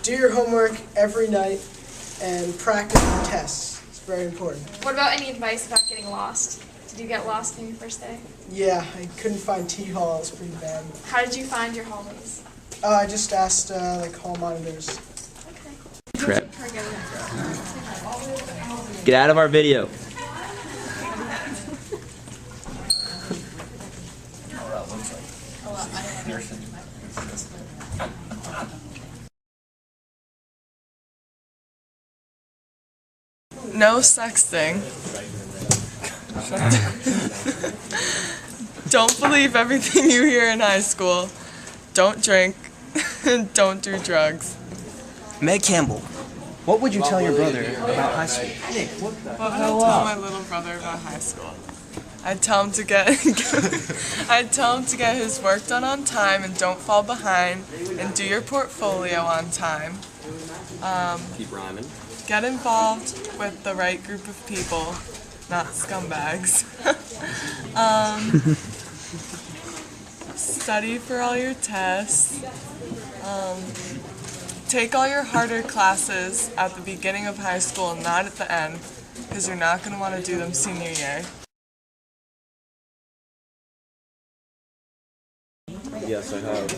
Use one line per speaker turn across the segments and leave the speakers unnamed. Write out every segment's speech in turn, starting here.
do your homework every night and practice for tests. It's very important.
What about any advice about getting lost? Did you get lost on your first day?
Yeah, I couldn't find T-Hall. It was pretty bad.
How did you find your hallways?
I just asked like hall monitors.
Okay.
Crap. Get out of our video.
No sexting. Don't believe everything you hear in high school. Don't drink. Don't do drugs.
Meg Campbell, what would you tell your brother about high school?
What would I tell my little brother about high school? I'd tell him to get his work done on time and don't fall behind, and do your portfolio on time.
Keep rhyming.
Get involved with the right group of people, not scumbags. Study for all your tests. Take all your harder classes at the beginning of high school and not at the end, because you're not going to want to do them senior year.
Yes, I have.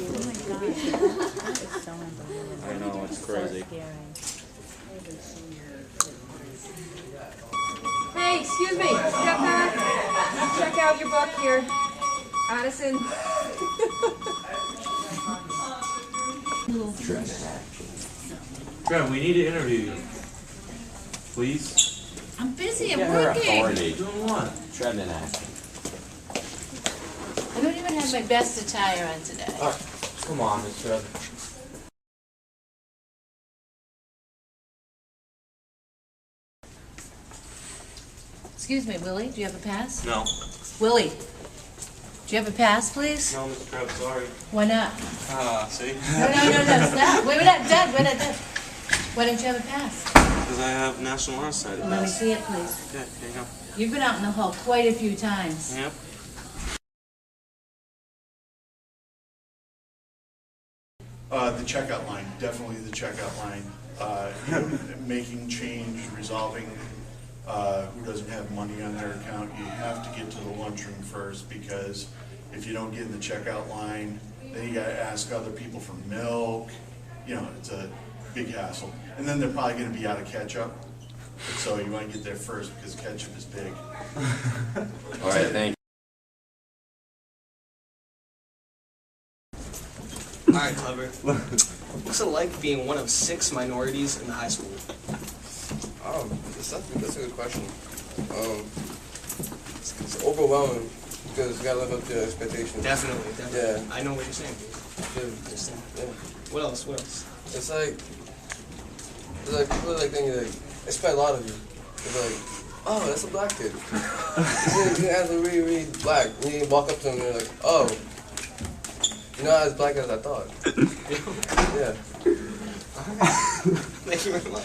I know, it's crazy.
Hey, excuse me, step back. Check out your book here. Addison.
Trev, we need to interview you. Please?
I'm busy, I'm
Get her
working.
authority.
Doing what?
Trev and action.
I don't even have my best attire on today.
Come on, Miss Trev.
Excuse me, Willie, do you have a pass?
No.
Willie, do you have a pass, please?
No, Mr. Trev, sorry.
Why not?
See?
No, stop. Wait, we're not done, Why don't you have a pass?
Because I have National Honor Society
Let me
pass.
see it, please.
Okay, here you go.
You've been out in the hall quite a few times.
Yep.
The checkout line, definitely the checkout line. Making change, resolving who doesn't have money on their account. You have to get to the lunchroom first, because if you don't get in the checkout line, then you gotta ask other people for milk. You know, it's a big hassle. And then they're probably gonna be out of ketchup. So you wanna get there first because ketchup is big.
All right, thank you.
Alright, Clever. What's it like being one of 6 minorities in the high school?
That's a good question. It's overwhelming because you gotta live up to your expectations.
Definitely.
Yeah.
I know what you're saying.
Yeah.
What else?
It's like people are like thinking like, expect a lot of you. It's like, oh, that's a black kid. He's actually really black. And you walk up to him and you're like, oh, you're not as black as I thought. Yeah.
Thank you very much.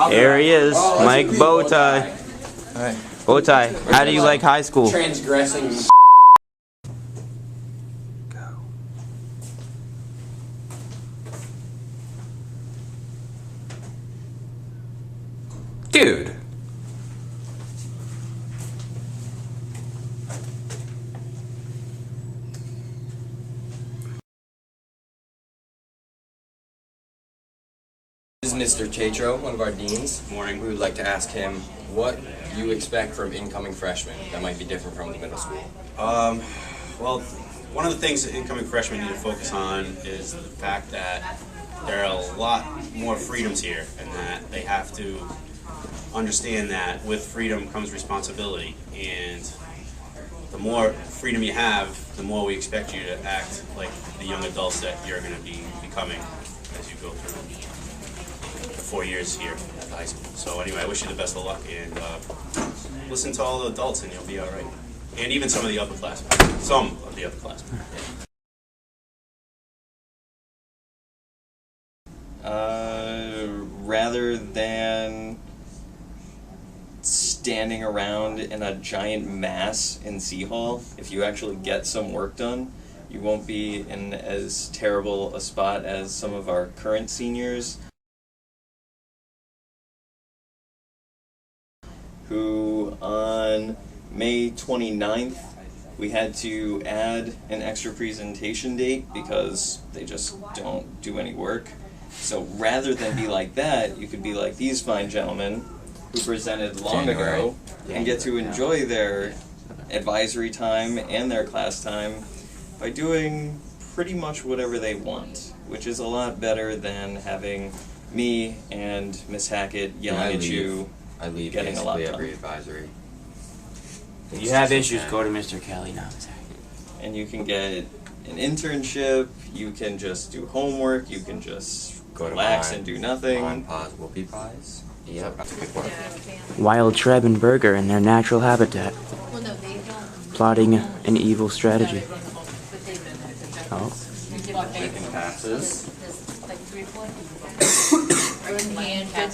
There he is, Mike Bowtie.
Alright.
Bowtie, how do you like high school?
Transgressing.
Dude.
This is Mr. Chariho, one of our deans.
Morning.
We would like to ask him what you expect from incoming freshmen that might be different from the middle school.
Well, one of the things that incoming freshmen need to focus on is the fact that there are a lot more freedoms here, and that they have to understand that with freedom comes responsibility, and the more freedom you have, the more we expect you to act like the young adults that you're going to be becoming as you go through the 4 years here at the high school. So anyway, I wish you the best of luck, and listen to all the adults and you'll be all right. and even some of the upperclassmen. Some of the upperclassmen.
Rather than standing around in a giant mass in C Hall, if you actually get some work done, you won't be in as terrible a spot as some of our current seniors who on May 29th we had to add an extra presentation date because they just don't do any work. So rather than be like that, you could be like these fine gentlemen who presented long ago and get to enjoy their advisory time and their class time by doing pretty much whatever they want, which is a lot better than having me and Miss Hackett yelling at you.
I leave
getting a lot
basically
done.
every advisory.
If you have issues, go to Mr. Kelly now.
And you can get an internship, you can just do homework, you can just
Go to
relax
mine.
and do nothing.
On pause, whoopie pies. Yep, that's a good one.
Wild Treb and Burger in their natural habitat,
Well, no, they don't.
plotting an evil strategy.
But they don't.
Oh.
Chicken passes.
There's like 3 or 4 people. And